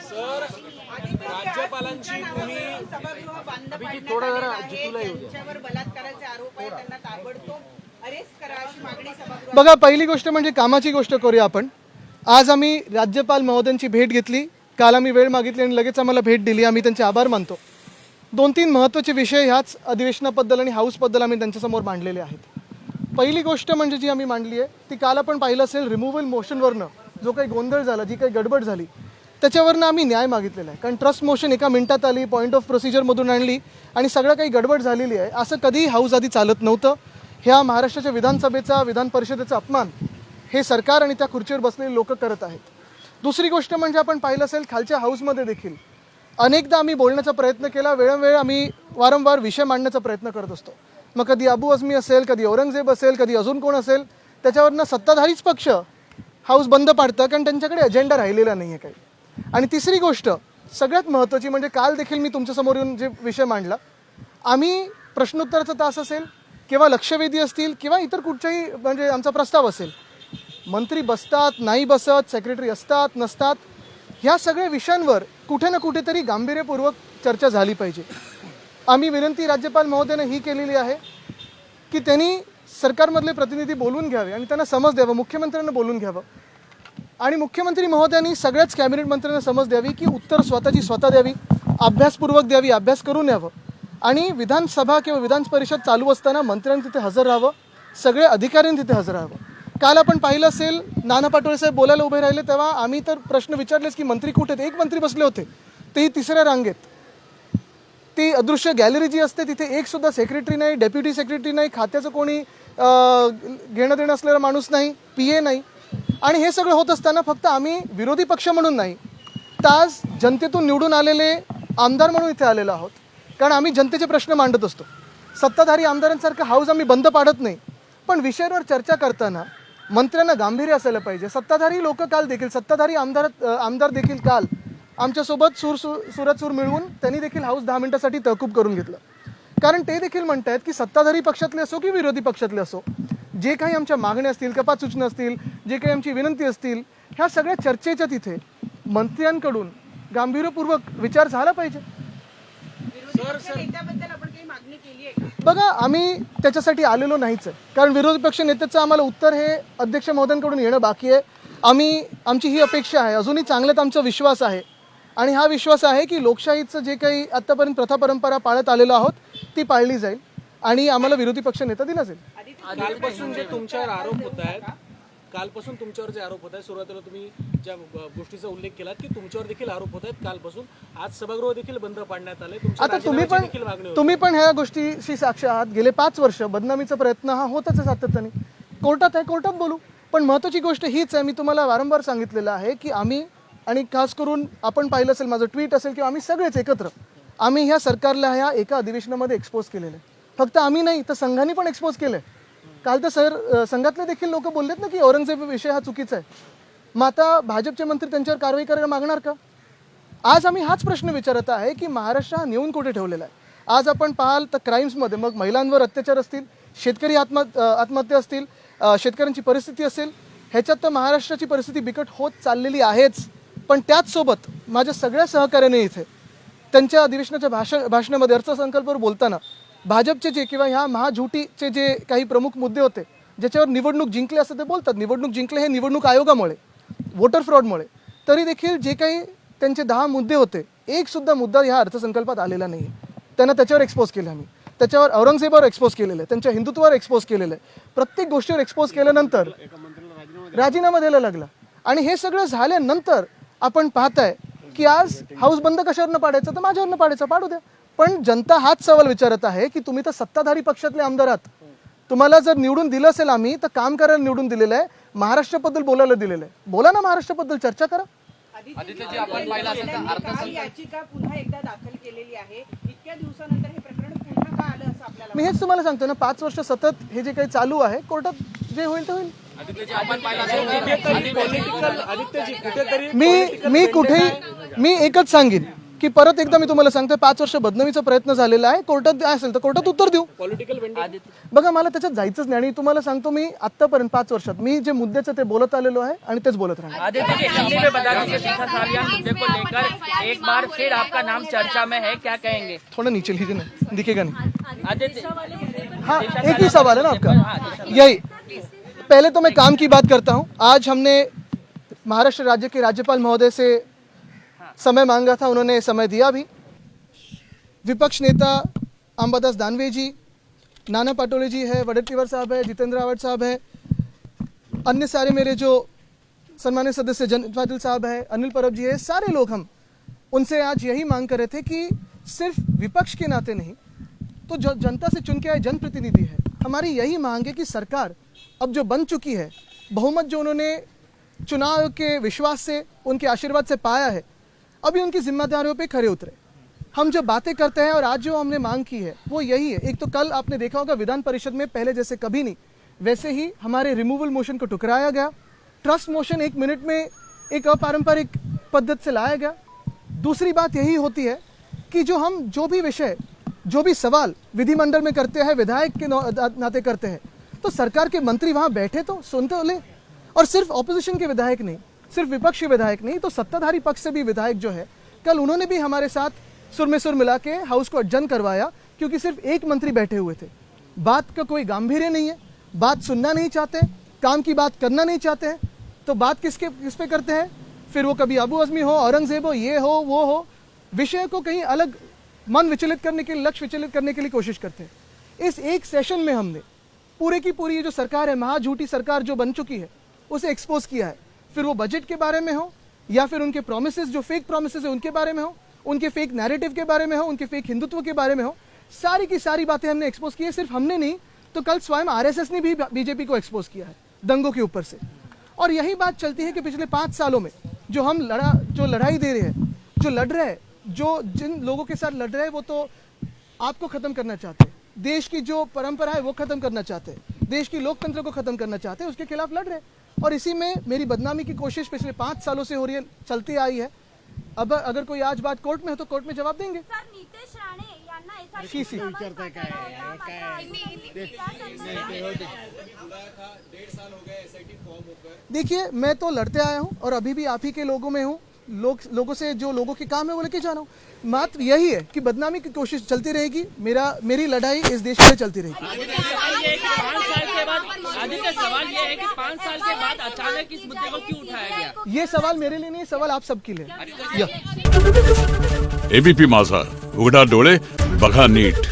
Sir राज्यपालांची तुम्ही थोडा जरा जितूला येऊ द्या. बलात्काराचे आरोप आहेत, त्यांना ताबडतोब अरेस्ट करा अशी मागणी सभागृहात. बघा, पहिली गोष्ट म्हणजे कामाची गोष्ट करूया आपण. आज आम्ही राज्यपाल महोदयांची भेट घेतली. काल आम्ही वेळ मागितली आणि लगेच आम्हाला भेट दिली. आम्ही त्यांचे आभार मानतो. 2-3 महत्त्वाचे विषय ह्याच अधिवेशनाबद्दल आणि हाऊसबद्दल आम्ही त्यांच्यासमोर मांडलेले आहेत. पहिली गोष्ट म्हणजे जी आम्ही मांडली आहे ती काल आपण पाहिलं असेल, रिमूव्हल मोशनवरनं जो काही गोंधळ झाला, जी काही गडबड झाली, त्याच्यावरनं आम्ही न्याय मागितलेला आहे. कारण ट्रस्ट मोशन एका मिनिटात आली, पॉईंट ऑफ प्रोसिजरमधून आणली आणि सगळं काही गडबड झालेली आहे. असं कधीही हाऊस आधी चालत नव्हतं. ह्या महाराष्ट्राच्या विधानसभेचा, विधान परिषदेचा अपमान हे सरकार आणि त्या खुर्चीवर बसलेले लोक करत आहेत. दुसरी गोष्ट म्हणजे आपण पाहिलं असेल, खालच्या हाऊसमध्ये देखील अनेकदा आम्ही बोलण्याचा प्रयत्न केला. वेळोवेळी आम्ही वारंवार विषय मांडण्याचा प्रयत्न करत असतो. मग कधी अबू आझमी असेल, कधी औरंगजेब असेल, कधी अजून कोण असेल, त्याच्यावरनं सत्ताधारीच पक्ष हाऊस बंद पाडतं कारण त्यांच्याकडे अजेंडा राहिलेला नाही आहे काही. आणि तिसरी गोष्ट सगळ्यात महत्त्वाची म्हणजे काल देखील मी तुमच्यासमोर येऊन जे विषय मांडला, आम्ही प्रश्नोत्तराचा तास असेल किंवा लक्षवेधी असतील किंवा इतर कुठच्याही म्हणजे आमचा प्रस्ताव असेल, मंत्री बसतात, नाही बसत, सेक्रेटरी असतात, नसतात, ह्या सगळ्या विषयांवर कुठे ना कुठेतरी गांभीर्यपूर्वक चर्चा झाली पाहिजे. आम्ही विनंती राज्यपाल महोदयाने ही केलेली आहे की त्यांनी सरकारमधले प्रतिनिधी बोलून घ्यावे आणि त्यांना समज द्यावं, मुख्यमंत्र्यांना बोलून घ्यावं आणि मुख्यमंत्री महोदयांनी सगळ्याच कॅबिनेट मंत्र्यांना समज द्यावी की उत्तर स्वतःची स्वतः द्यावी, अभ्यासपूर्वक द्यावी, अभ्यास करून यावं आणि विधानसभा किंवा विधान परिषद चालू असताना मंत्र्यांनी तिथे हजर राहावं, सगळे अधिकाऱ्यांनी तिथे हजर राहावं. काल आपण पाहिलं असेल, नाना पाटोळे साहेब बोलायला उभे राहिले तेव्हा आम्ही तर प्रश्न विचारलेच की मंत्री कुठे आहेत. एक मंत्री बसले होते, तेही तिसऱ्या रांगेत. ती अदृश्य गॅलरी जी असते तिथे एक सुद्धा सेक्रेटरी नाही, डेप्युटी सेक्रेटरी नाही, खात्याचं कोणी घेणं देणं असलेला माणूस नाही, PA नाही. आणि हे सगळं होत असताना फक्त आम्ही विरोधी पक्ष म्हणून नाही, तर आज जनतेतून निवडून आलेले आमदार म्हणून इथे आलेलो आहोत. कारण आम्ही जनतेचे प्रश्न मांडत असतो. सत्ताधारी आमदारांसारखं हाऊस आम्ही बंद पाडत नाही, पण विषयावर चर्चा करताना मंत्र्यांना गांभीर्य असायला पाहिजे. सत्ताधारी लोक काल देखील, सत्ताधारी आमदार देखील काल आमच्यासोबत सुरत सूर मिळवून त्यांनी देखील हाऊस 10 मिनिटासाठी तहकूब करून घेतलं. कारण ते देखील म्हणत आहेत की सत्ताधारी पक्षातले असो की विरोधी पक्षातले असो, जे काही आमच्या मागण्या असतील, कपात सूचना असतील, जे काही आमची विनंती असतील, ह्या सगळ्या चर्चेच्या तिथे मंत्र्यांकडून गांभीर्यपूर्वक विचार झाला पाहिजे. बघा, आम्ही त्याच्यासाठी आलेलो नाहीच आहे. कारण विरोधी पक्ष नेत्याचं आम्हाला उत्तर हे अध्यक्ष महोदयांकडून येणं बाकी आहे. आमची ही अपेक्षा आहे, अजूनही चांगल्यात आमचा विश्वास आहे आणि हा विश्वास आहे की लोकशाहीचं जे काही आत्तापर्यंत प्रथा परंपरा पाळत आलेलो आहोत ती पाळली जाईल आणि आम्हाला विरोधी पक्ष नेता दिला जाईल. कालपासून जे तुमच्यावर आरोप होत आहेत, कालपासून तुमच्यावर जे आरोप होत आहेत, सुरुवातीला तुम्ही ज्या गोष्टीचा उल्लेख केलात की तुमच्यावर देखील आरोप होत आहेत, कालपासून आज सभागृह देखील बंद पाडण्यात आले. आता तुम्ही पण ह्या गोष्टीशी साक्ष आहात. गेले 5 वर्ष बदनामीचा प्रयत्न हा होतच आहे सातत्याने. कोर्टात आहे, कोर्टात बोलू. पण महत्त्वाची गोष्ट हीच आहे, मी तुम्हाला वारंवार सांगितलेलं आहे की आम्ही, आणि खास करून आपण पाहिलं असेल माझं ट्विट असेल किंवा आम्ही सगळेच एकत्र आम्ही ह्या सरकारला ह्या एका अधिवेशनामध्ये एक्सपोज केलेलं आहे. फक्त आम्ही नाही तर संघाने पण एक्सपोज केलं आहे. काल तर संघातले देखील लोक बोललेत ना की औरंगजेब विषय हा चुकीचा आहे. मग आता भाजपचे मंत्री त्यांच्यावर कारवाई करायला मागणार का? आज आम्ही हाच प्रश्न विचारत आहे की महाराष्ट्र हा नेऊन कुठे ठेवलेला आहे. आज आपण पाहाल तर क्राईम्समध्ये मग महिलांवर अत्याचार असतील, शेतकरी आत्महत्या असतील, शेतकऱ्यांची परिस्थिती असेल, ह्याच्यात तर महाराष्ट्राची परिस्थिती बिकट होत चाललेली आहेच. पण त्याचसोबत माझ्या सगळ्या सहकार्याने इथे त्यांच्या अधिवेशनाच्या भाषणामध्ये अर्थसंकल्पावर बोलताना भाजपचे जे किंवा ह्या महाझुटीचे जे काही प्रमुख मुद्दे होते ज्याच्यावर निवडणूक जिंकले असं ते बोलतात, निवडणूक जिंकले हे निवडणूक आयोगामुळे, वोटर फ्रॉडमुळे, तरी देखील जे काही त्यांचे 10 मुद्दे होते एक सुद्धा मुद्दा ह्या अर्थसंकल्पात आलेला नाही आहे. त्यांना त्याच्यावर एक्सपोज केलं, आम्ही त्याच्यावर औरंगजेबावर एक्सपोज केलेलं आहे, त्यांच्या हिंदुत्वावर एक्सपोज केलेलं आहे. प्रत्येक गोष्टीवर एक्सपोज केल्यानंतर राजीनामा द्यायला लागला आणि हे सगळं झाल्यानंतर आपण पाहताय की आज हाऊस बंद कशावरनं पाडायचं, तर माझ्यावरनं पाडायचं, पाडू द्या. पण जनता हाच सवाल विचारत आहे की तुम्ही तर सत्ताधारी पक्षातले आमदार आहात, तुम्हाला जर निवडून दिलं असेल आम्ही तर काम करायला निवडून दिलेलं आहे, महाराष्ट्राबद्दल बोलायला दिलेलं आहे, बोला ना महाराष्ट्राबद्दल, चर्चा करा. आदित्यजी, आपण पाहिलं असेल तर अर्थसंकल्प याचिका पुन्हा एकदा दाखल केलेली आहे. इतक्या दिवसानंतर हे प्रकरण पुन्हा का आलं असं आपल्याला? मी हेच तुम्हाला सांगतो ना, 5 वर्ष सतत हे जे काही चालू आहे, कोर्टात जे होईल ते होईल. मी एकच सांगेन की परत एकदा मी तुम्हाला सांगतो 5 वर्ष बदनामीचा प्रयत्न झालेला आहे. कोर्टात असेल तर कोर्टात उत्तर देऊ. पॉलिटिकल बघा मला त्याच्यात जायचंच नाही आणि तुम्हाला सांगतो मी आतापर्यंत 5 वर्षात मी जे मुद्द्याचं ते बोलत आलेलो आहे आणि तेच बोलत राहणार. आदित्य जी, हिंदी में बता दीजिए, शिक्षा सालियान मुद्दे को लेकर एक बार फिर आपका नाम चर्चा में है, क्या कहेंगे? थोड़ा नीचे लीजिए ना, दिखेगा नहीं. आदित्य, हाँ एक ही सवाल है ना आपका. यही पहले तो मैं काम की बात करता हूँ. आज हमने महाराष्ट्र राज्य के राज्यपाल महोदय से समय मांगा था, उन्होंने समय दिया भी. विपक्ष नेता अंबादास दानवे जी, नाना पाटोले जी है, वडेट्टीवार साहब है, जितेंद्र आव्हाड साहब है, अन्य सारे मेरे जो सम्मानित सदस्य जन पाटिल साहब है, अनिल परब जी है, सारे लोग हम उनसे आज यही मांग कर रहे थे कि सिर्फ विपक्ष के नाते नहीं तो जो जनता से चुन के आए जनप्रतिनिधि है, हमारी यही मांग है कि सरकार अब जो बन चुकी है, बहुमत जो उन्होंने चुनाव के विश्वास से उनके आशीर्वाद से पाया है, अभी उनकी जिम्मेदारियों पे खरे उतरे. हम जो बातें करते हैं और आज जो हमने मांग की है वो यही है. एक तो कल आपने देखा होगा विधान परिषद में पहले जैसे कभी नहीं वैसे ही हमारे रिमूवल मोशन को ठुकराया गया. ट्रस्ट मोशन 1 मिनट में एक अपारंपरिक पद्धति से लाया गया. दूसरी बात यही होती है कि जो भी विषय जो भी सवाल विधिमंडल में करते हैं, विधायक के नाते करते हैं, तो सरकार के मंत्री वहाँ बैठे तो सुनते ले. और सिर्फ ऑपोजिशन के विधायक नहीं, सिर्फ विपक्ष के विधायक नहीं, तो सत्ताधारी पक्ष से भी विधायक जो है कल उन्होंने भी हमारे साथ सुर में सुर मिला के हाउस को अडजन करवाया, क्योंकि सिर्फ एक मंत्री बैठे हुए थे. बात का कोई गांभीर्य नहीं है, बात सुनना नहीं चाहते, काम की बात करना नहीं चाहते हैं, तो बात किस पे करते हैं? फिर वो कभी अबू आजमी हो, औरंगजेब हो, ये हो वो हो, विषय को कहीं अलग मन विचलित करने के लिए, लक्ष्य विचलित करने के लिए कोशिश करते हैं. इस एक सेशन में हमने पूरे की पूरी ये जो सरकार है, महाझूठी सरकार जो बन चुकी है, उसे एक्सपोज किया है. फिर वो बजट के बारे में हो या फिर उनके प्रोमिसेस जो फेक प्रोमिसेस है उनके बारे में हो, उनके फेक नैरेटिव के बारे में हो, उनके फेक हिंदुत्व के बारे में हो, सारी की सारी बातें हमने एक्सपोज की है. सिर्फ हमने नहीं तो कल स्वयं आरएसएस ने भी बीजेपी को एक्सपोज किया है दंगों के ऊपर से. और यही बात चलती है कि पिछले 5 सालों में जो हम लड़ाई दे रहे हैं, जो लड़ रहे हैं, जो जिन लोगों के साथ लड़ रहे हैं, वो तो आपको खत्म करना चाहते हैं. देश की जो परंपरा है वो खत्म करना चाहते हैं, देश की लोकतंत्र को खत्म करना चाहते हैं, उसके खिलाफ लड़ रहे हैं. और इसी में मेरी बदनामी की कोशिश पिछले 5 सालों से हो रही है, चलती आई है. अब अगर कोई आज बात कोर्ट में है तो कोर्ट में जवाब देंगे. सर, नितेश राणे यांना शी. देखिए मैं तो लड़ते आया हूँ और अभी भी आप ही के लोगों में हूँ. लोगों से जो लोगों के काम है वो लेके जा रहा हूँ. मात्र यही है कि बदनामी की कोशिश चलती रहेगी, मेरी लड़ाई इस देश के लिए चलती रहेगी. आदित्य, सवाल ये है कि 5 साल के बाद अचानक इस मुद्दे को क्यों उठाया गया? ये सवाल मेरे लिए नहीं, सवाल आप सबके लिए. एबीपी माझा, उघडा डोळे बघा नीट.